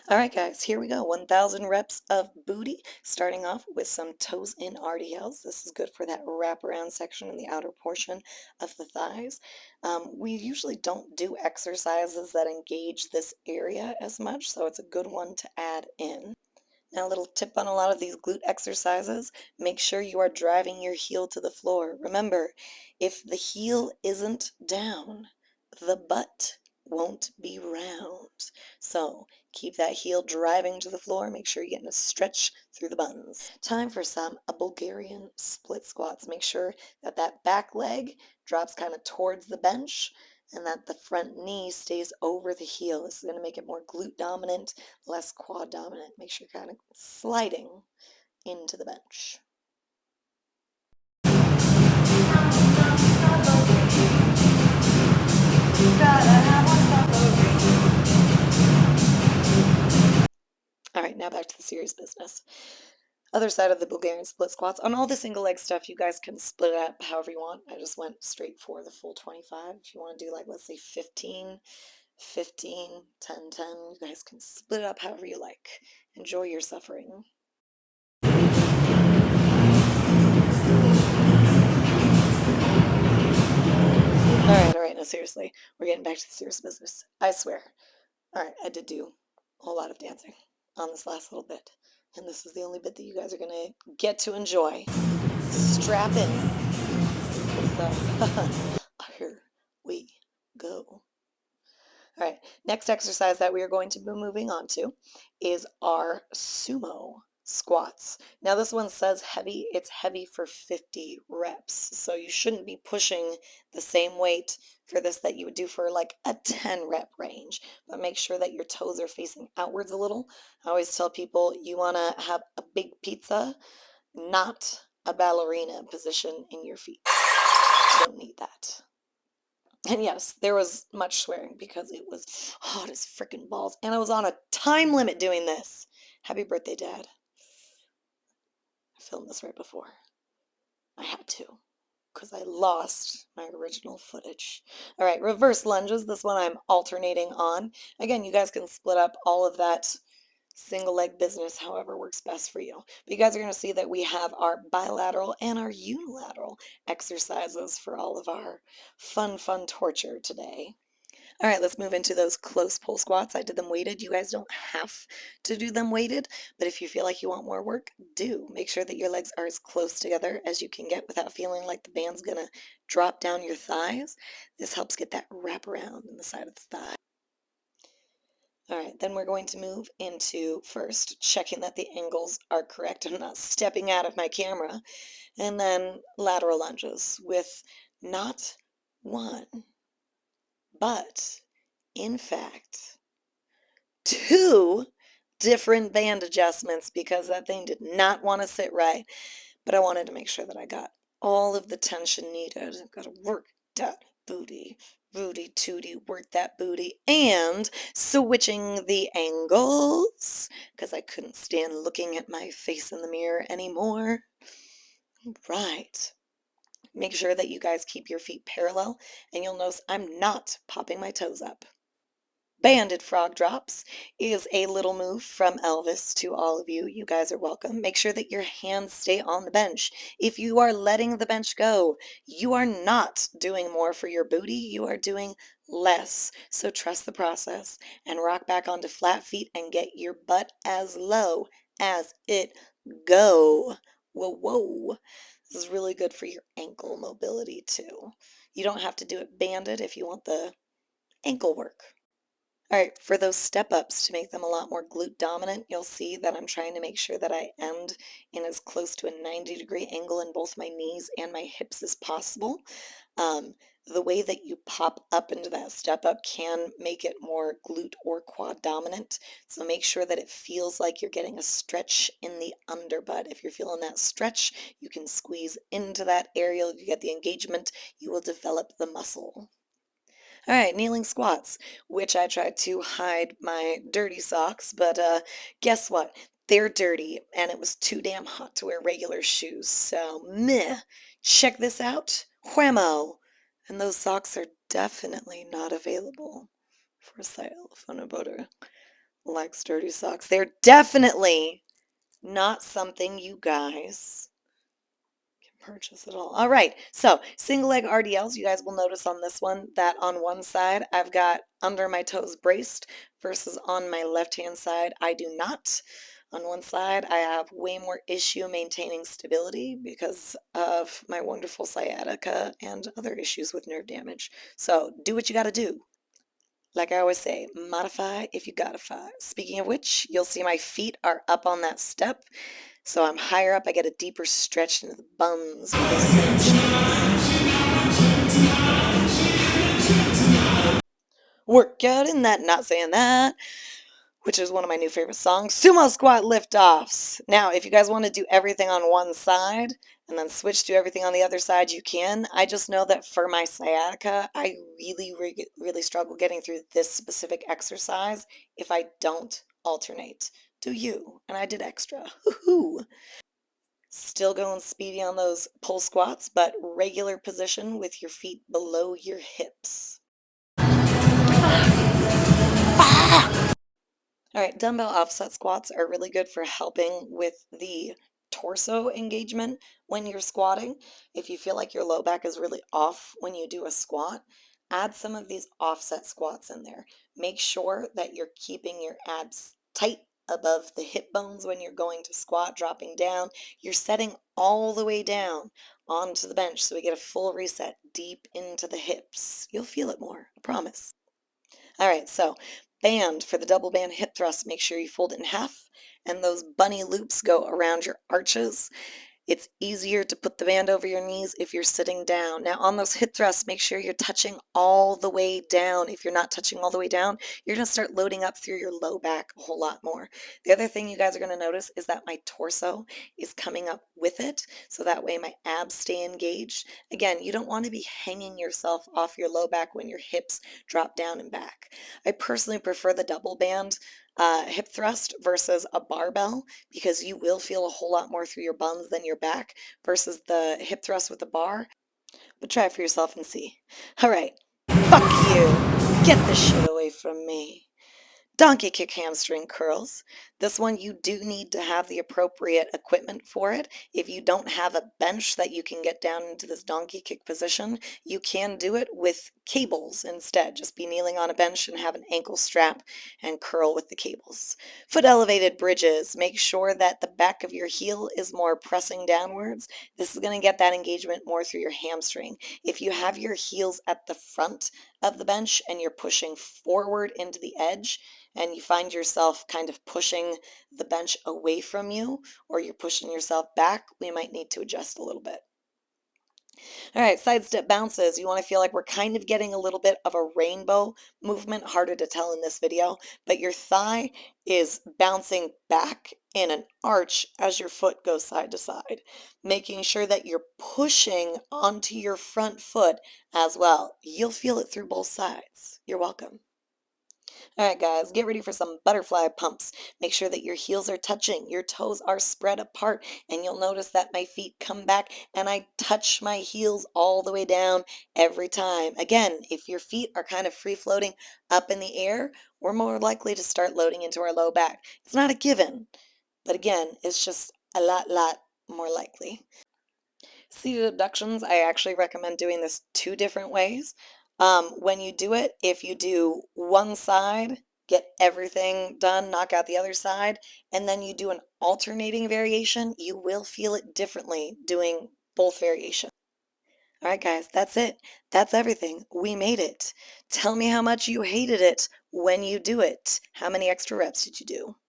All right, guys, here we go. 1,000 reps of booty, starting off with some toes in RDLs. This is good for that wraparound section in the outer portion of the thighs. We usually don't do exercises that engage this area as much, so it's a good one to add in. Now, a little tip on a lot of these glute exercises, make sure you are driving your heel to the floor. Remember, if the heel isn't down, the butt won't be round. So keep that heel driving to the floor. Make sure you're getting a stretch through the buttons. Time for some Bulgarian split squats. Make sure that that back leg drops kind of towards the bench and that the front knee stays over the heel. This is going to make it more glute dominant, less quad dominant. Make sure you're kind of sliding into the bench. All right, now back to the serious business. Other side of the Bulgarian split squats. On all the single leg stuff, you guys can split it up however you want. I just went straight for the full 25. If you want to do, like, let's say 15, 15, 10, 10, you guys can split it up however you like. Enjoy your suffering. All right, no, seriously, we're getting back to the serious business. I swear. All right, I did do a whole lot of dancing on this last little bit, and this is the only bit that you guys are gonna get to enjoy. Strap in. So, here we go. All right, next exercise that we are going to be moving on to is our sumo squats. Now this one says heavy. It's heavy for 50 reps. So you shouldn't be pushing the same weight for this that you would do for like a 10 rep range, but make sure that your toes are facing outwards a little. I always tell people you want to have a big pizza, not a ballerina position in your feet. You don't need that. And yes, there was much swearing because it was hot as freaking balls. And I was on a time limit doing this. Happy birthday, Dad. I filmed this right before. I had to because I lost my original footage. All right, reverse lunges. This one I'm alternating on. Again, you guys can split up all of that single leg business however works best for you. But you guys are going to see that we have our bilateral and our unilateral exercises for all of our fun torture today. All right, let's move into those close pull squats. I did them weighted. You guys don't have to do them weighted, but if you feel like you want more work, do. Make sure that your legs are as close together as you can get without feeling like the band's gonna drop down your thighs. This helps get that wrap around in the side of the thigh. All right, then we're going to move into first checking that the angles are correct. I'm not stepping out of my camera. And then lateral lunges with not one, but in fact, two different band adjustments because that thing did not want to sit right. But I wanted to make sure that I got all of the tension needed. I've got to work that booty. Booty tooty, work that booty, and switching the angles because I couldn't stand looking at my face in the mirror anymore. Right. Make sure that you guys keep your feet parallel, and you'll notice I'm not popping my toes up. Banded frog drops is a little move from Elvis to all of you. You guys are welcome. Make sure that your hands stay on the bench. If you are letting the bench go, you are not doing more for your booty. You are doing less. So trust the process and rock back onto flat feet and get your butt as low as it go. Whoa, whoa. This is really good for your ankle mobility too. You don't have to do it banded if you want the ankle work. All right, for those step ups to make them a lot more glute dominant, you'll see that I'm trying to make sure that I end in as close to a 90-degree angle in both my knees and my hips as possible. The way that you pop up into that step up can make it more glute or quad dominant. So make sure that it feels like you're getting a stretch in the underbutt. If you're feeling that stretch, you can squeeze into that area. You get the engagement, you will develop the muscle. All right, kneeling squats, which I tried to hide my dirty socks, but guess what? They're dirty, and it was too damn hot to wear regular shoes. So, meh. Check this out. Whammo. And those socks are definitely not available for sale on a butter. like sturdy socks. They're definitely not something you guys can purchase at all. All right, so single leg RDLs, you guys will notice on this one that on one side I've got under my toes braced versus on my left hand side I do not. On one side I have way more issue maintaining stability because of my wonderful sciatica and other issues with nerve damage. So do what you got to do. Like I always say, modify if you gotta fly. Speaking of which, you'll see my feet are up on that step. So I'm higher up, I get a deeper stretch into the buns with those workout in that, not saying that, which is one of my new favorite songs, Sumo Squat Liftoffs. Now, if you guys want to do everything on one side and then switch to everything on the other side, you can. I just know that for my sciatica, I really struggle getting through this specific exercise if I don't alternate. Do you? And I did extra. Hoo-hoo. Still going speedy on those pull squats, but regular position with your feet below your hips. All right, dumbbell offset squats are really good for helping with the torso engagement when you're squatting. If you feel like your low back is really off when you do a squat, add some of these offset squats in there. Make sure that you're keeping your abs tight above the hip bones when you're going to squat, dropping down. You're setting all the way down onto the bench so we get a full reset deep into the hips. You'll feel it more, I promise. All right, so band for the double band hip thrust, make sure you fold it in half and those bunny loops go around your arches. It's easier to put the band over your knees if you're sitting down. Now on those hip thrusts, make sure you're touching all the way down. If you're not touching all the way down, you're going to start loading up through your low back a whole lot more. The other thing you guys are going to notice is that my torso is coming up with it, so that way my abs stay engaged. Again, you don't want to be hanging yourself off your low back when your hips drop down and back. I personally prefer the double band hip thrust versus a barbell because you will feel a whole lot more through your buns than your back versus the hip thrust with the bar. But try it for yourself and see. All right. Fuck you. Get this shit away from me. Donkey kick hamstring curls. This one you do need to have the appropriate equipment for it. If you don't have a bench that you can get down into this donkey kick position, you can do it with cables instead. Just be kneeling on a bench and have an ankle strap and curl with the cables. Foot elevated bridges. Make sure that the back of your heel is more pressing downwards. This is going to get that engagement more through your hamstring. If you have your heels at the front of the bench and you're pushing forward into the edge, and you find yourself kind of pushing the bench away from you, or you're pushing yourself back, we might need to adjust a little bit. All right, side step bounces. You want to feel like we're kind of getting a little bit of a rainbow movement, harder to tell in this video, but your thigh is bouncing back in an arch as your foot goes side to side, making sure that you're pushing onto your front foot as well. You'll feel it through both sides. You're welcome. All right, guys, get ready for some butterfly pumps. Make sure that your heels are touching, your toes are spread apart, and you'll notice that my feet come back and I touch my heels all the way down every time. Again, if your feet are kind of free floating up in the air, we're more likely to start loading into our low back. It's not a given, but again, it's just a lot more likely. Seated abductions, I actually recommend doing this two different ways. When you do it, if you do one side, get everything done, knock out the other side, and then you do an alternating variation, you will feel it differently doing both variations. All right, guys, that's it. That's everything. We made it. Tell me how much you hated it when you do it. How many extra reps did you do?